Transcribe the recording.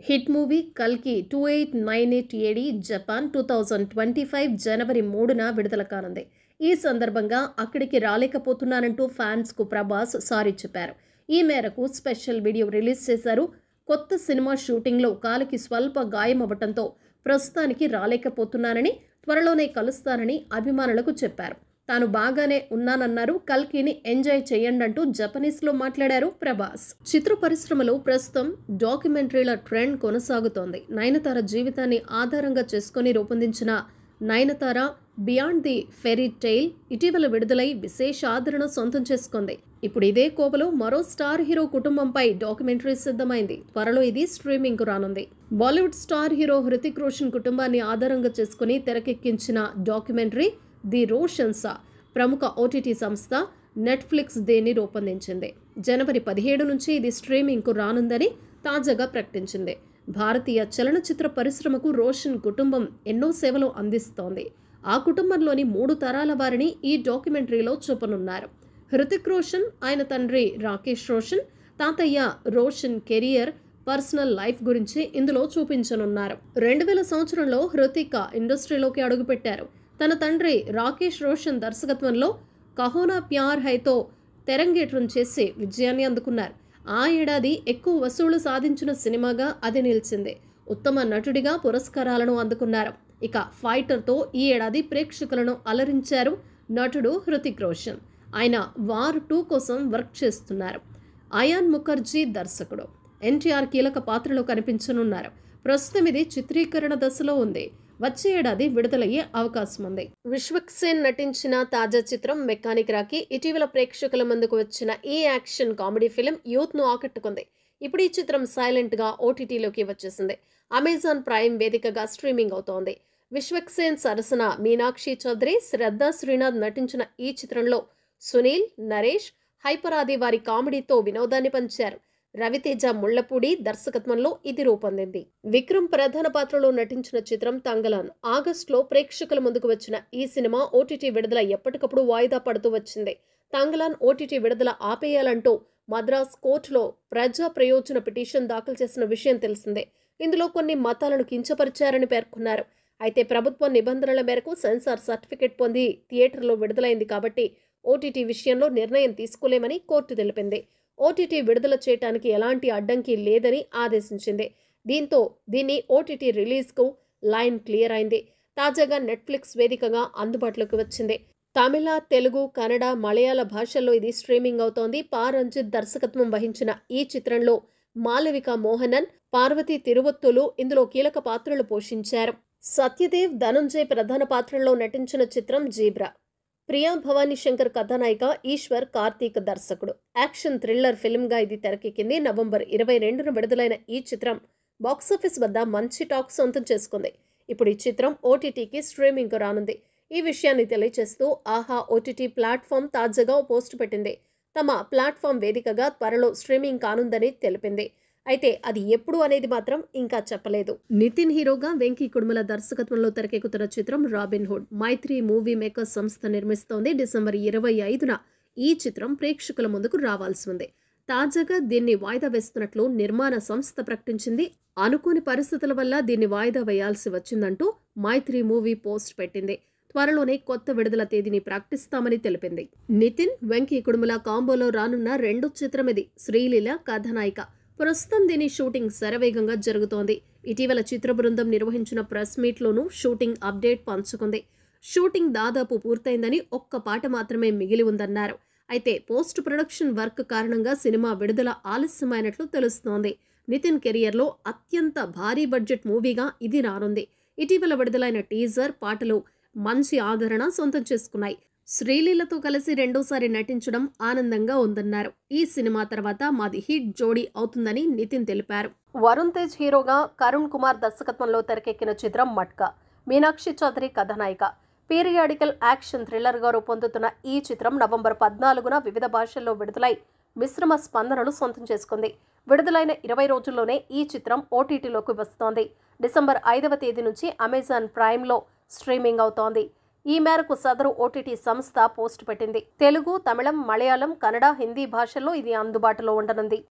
Hit movie కల్కి 2898 AD Japan 2025 జనవరి 3న విడుదల కానుంది. ఈ సందర్భంగా అక్కడికి రాలేకపోతున్నానంటూ ఫ్యాన్స్కు ప్రభాస్ సారీ చెప్పారు. ఈ మేరకు స్పెషల్ వీడియో రిలీజ్ చేశారు. కొత్త సినిమా షూటింగ్లో కాలికి స్వల్ప గాయం అవ్వటంతో ప్రస్తుతానికి రాలేకపోతున్నానని, త్వరలోనే కలుస్తానని అభిమానులకు చెప్పారు. తాను బాగానే ఉన్నానన్నారు. కల్కిని ఎంజాయ్ చేయండంటూ జపనీస్లో మాట్లాడారు ప్రభాస్. చిత్ర పరిశ్రమలో ప్రస్తుతం డాక్యుమెంటరీల ట్రెండ్ కొనసాగుతోంది. నయనతార జీవితాన్ని ఆధారంగా చేసుకుని రూపొందించిన Nayanthara beyond the fairy tale ఇటీవల విడుదలై విశేష ఆదరణ సొంతం చేసుకుంది. ఇప్పుడు ఇదే కోవలో మరో స్టార్ హీరో కుటుంబంపై డాక్యుమెంటరీ సిద్ధమైంది. త్వరలో ఇది స్ట్రీమింగ్కు రానుంది. బాలీవుడ్ స్టార్ హీరో హృతిక్ రోషన్ కుటుంబాన్ని ఆధారంగా చేసుకుని తెరకెక్కించిన డాక్యుమెంటరీ ది రోషన్సా ప్రముఖ ఓటీటీ సంస్థ నెట్ఫ్లిక్స్ దీన్ని రూపొందించింది. జనవరి 17 నుంచి ఇది స్ట్రీమింగ్కు రానుందని తాజాగా ప్రకటించింది. భారతీయ చలనచిత్ర పరిశ్రమకు రోషన్ కుటుంబం ఎన్నో సేవలు అందిస్తోంది. ఆ కుటుంబంలోని 3 తరాల వారిని ఈ డాక్యుమెంటరీలో చూపనున్నారు. హృతిక్ రోషన్, ఆయన తండ్రి రాకేష్ రోషన్, తాతయ్య రోషన్ కెరియర్, పర్సనల్ లైఫ్ గురించి ఇందులో చూపించనున్నారు. 2000 సంవత్సరంలో హృతిక్ ఇండస్ట్రీలోకి అడుగుపెట్టారు. తన తండ్రి రాకేష్ రోషన్ దర్శకత్వంలో కహోనా ప్యార్ హైతో తెరంగేట్రం చేసి విజయాన్ని అందుకున్నారు. ఆ ఏడాది ఎక్కువ వసూళ్లు సాధించిన సినిమాగా అది నిలిచింది. ఉత్తమ నటుడిగా పురస్కారాలను అందుకున్నారు. ఇక ఫైటర్తో ఈ ఏడాది ప్రేక్షకులను అలరించారు నటుడు హృతిక్ రోషన్. ఆయన వార్ 2 కోసం వర్క్ చేస్తున్నారు. అయాన్ ముఖర్జీ దర్శకుడు. ఎన్టీఆర్ కీలక పాత్రలో కనిపించనున్నారు. ప్రస్తుతం ఇది చిత్రీకరణ దశలో ఉంది. వచ్చే ఏడాది విడుదలయ్యే అవకాశం ఉంది. విశ్వక్ సేన్ నటించిన తాజా చిత్రం మెకానిక్ రాకీ ఇటీవల ప్రేక్షకుల ముందుకు వచ్చిన ఈ యాక్షన్ కామెడీ ఫిలిం యూత్ను ఆకట్టుకుంది. ఇప్పుడు ఈ చిత్రం సైలెంట్గా ఓటీటీలోకి వచ్చేసింది. అమెజాన్ ప్రైమ్ వేదికగా స్ట్రీమింగ్ అవుతోంది. విశ్వక్ సేన్ సరసన మీనాక్షి చౌదరి, శ్రద్ధా శ్రీనాథ్ నటించిన ఈ చిత్రంలో సునీల్, నరేష్, హైపరాది వారి కామెడీతో వినోదాన్ని పంచారు. రవితేజ ముళ్లపూడి దర్శకత్వంలో ఇది రూపొందింది. విక్రమ్ ప్రధాన పాత్రలో నటించిన చిత్రం తంగలాన్. ఆగస్టులో ప్రేక్షకుల ముందుకు వచ్చిన ఈ సినిమా ఓటీటీ విడుదల ఎప్పటికప్పుడు వాయిదా పడుతూ వచ్చింది. తంగలాన్ ఓటీటీ విడుదల ఆపేయాలంటూ మద్రాస్ కోర్టులో ప్రజా ప్రయోజన పిటిషన్ దాఖలు చేసిన విషయం తెలిసిందే. ఇందులో కొన్ని మతాలను కించపరిచారని పేర్కొన్నారు. అయితే ప్రభుత్వ నిబంధనల మేరకు సెన్సార్ సర్టిఫికెట్ పొంది థియేటర్లో విడుదలైంది కాబట్టి ఓటీటీ విషయంలో నిర్ణయం తీసుకోలేమని కోర్టు తెలిపింది. ఓటీటీ విడుదల చేయడానికి ఎలాంటి అడ్డంకి లేదని ఆదేశించింది. దీంతో దీన్ని ఓటీటీ రిలీజ్కు లైన్ క్లియర్ అయింది. తాజాగా నెట్ఫ్లిక్స్ వేదికగా అందుబాటులోకి వచ్చింది. తమిళ, తెలుగు, కన్నడ, మలయాళ భాషల్లో ఇది స్ట్రీమింగ్ అవుతోంది. పా రంజిత్ దర్శకత్వం వహించిన ఈ చిత్రంలో మాలవిక మోహనన్, పార్వతి తిరువొత్తులు ఇందులో కీలక పాత్రలు పోషించారు. సత్యదేవ్, ధనుంజయ్ ప్రధాన పాత్రల్లో నటించిన చిత్రం జీబ్రా. ప్రియా భవానీ శంకర్ కథానాయిక, ఈశ్వర్ కార్తీక్ దర్శకుడు. యాక్షన్ థ్రిల్లర్ ఫిల్మ్గా ఇది తెరకెక్కింది. నవంబర్ 22న విడుదలైన ఈ చిత్రం బాక్సాఫీస్ వద్ద మంచి టాక్ సొంతం చేసుకుంది. ఇప్పుడు ఈ చిత్రం ఓటీటీకి స్ట్రీమింగ్కు రానుంది. ఈ విషయాన్ని తెలియజేస్తూ ఆహా ఓటీటీ ప్లాట్ఫామ్ తాజాగా పోస్ట్ పెట్టింది. తమ ప్లాట్ఫామ్ వేదికగా త్వరలో స్ట్రీమింగ్ కానుందని తెలిపింది. అయితే అది ఎప్పుడు అనేది మాత్రం ఇంకా చెప్పలేదు. నితిన్ హీరోగా వెంకీ కుడుమల దర్శకత్వంలో తెరకెక్కుతున్న చిత్రం రాబిన్ హుడ్ మైత్రి మూవీ మేకర్స్ సంస్థ నిర్మిస్తోంది. డిసెంబర్ 25న ఈ చిత్రం ప్రేక్షకుల ముందుకు రావాల్సి ఉంది. తాజాగా దీన్ని వాయిదా వేస్తున్నట్లు నిర్మాణ సంస్థ ప్రకటించింది. అనుకోని పరిస్థితుల వల్ల దీన్ని వాయిదా వేయాల్సి వచ్చిందంటూ మైత్రి మూవీ పోస్ట్ పెట్టింది. త్వరలోనే కొత్త విడుదల తేదీని ప్రకటిస్తామని తెలిపింది. నితిన్, వెంకీ కుడుమల కాంబోలో రానున్న 2వ చిత్రం ఇది. శ్రీలీల కథానాయిక. ప్రస్తుతం దీని షూటింగ్ శరవేగంగా జరుగుతోంది. ఇటీవల చిత్ర బృందం నిర్వహించిన ప్రెస్ మీట్లోనూ షూటింగ్ అప్డేట్ పంచుకుంది. షూటింగ్ దాదాపు పూర్తయిందని, ఒక్క పాట మాత్రమే మిగిలి ఉందన్నారు. అయితే పోస్ట్ ప్రొడక్షన్ వర్క్ కారణంగా సినిమా విడుదల ఆలస్యమైనట్లు తెలుస్తోంది. నితిన్ కెరియర్లో అత్యంత భారీ బడ్జెట్ మూవీగా ఇది రానుంది. ఇటీవల విడుదలైన టీజర్, పాటలు మంచి ఆదరణ సొంతం చేసుకున్నాయి. శ్రీలీలతో కలిసి రెండోసారి నటించడం ఆనందంగా ఉందన్నారు. ఈ సినిమా తర్వాత మాది హిట్ జోడీ అవుతుందని నితిన్ తెలిపారు. వరుణ్ తేజ్ హీరోగా, కరుణ్ కుమార్ దర్శకత్వంలో తెరకెక్కిన చిత్రం మట్కా. మీనాక్షి చౌదరి కథానాయిక. పీరియాడికల్ యాక్షన్ థ్రిల్లర్గా రూపొందుతున్న ఈ చిత్రం నవంబర్ 14న వివిధ భాషల్లో విడుదలై మిశ్రమ స్పందనలు సొంతం చేసుకుంది. విడుదలైన 20 రోజుల్లోనే ఈ చిత్రం ఓటీటీలోకి వస్తోంది. డిసెంబర్ 5వ తేదీ నుంచి అమెజాన్ ప్రైమ్లో స్ట్రీమింగ్ అవుతోంది. ఈ మేరకు సదరు ఓటీటీ సంస్థ పోస్ట్ పెట్టింది. తెలుగు, తమిళం, మలయాళం, కన్నడ, హిందీ భాషల్లో ఇది అందుబాటులో ఉండనుంది.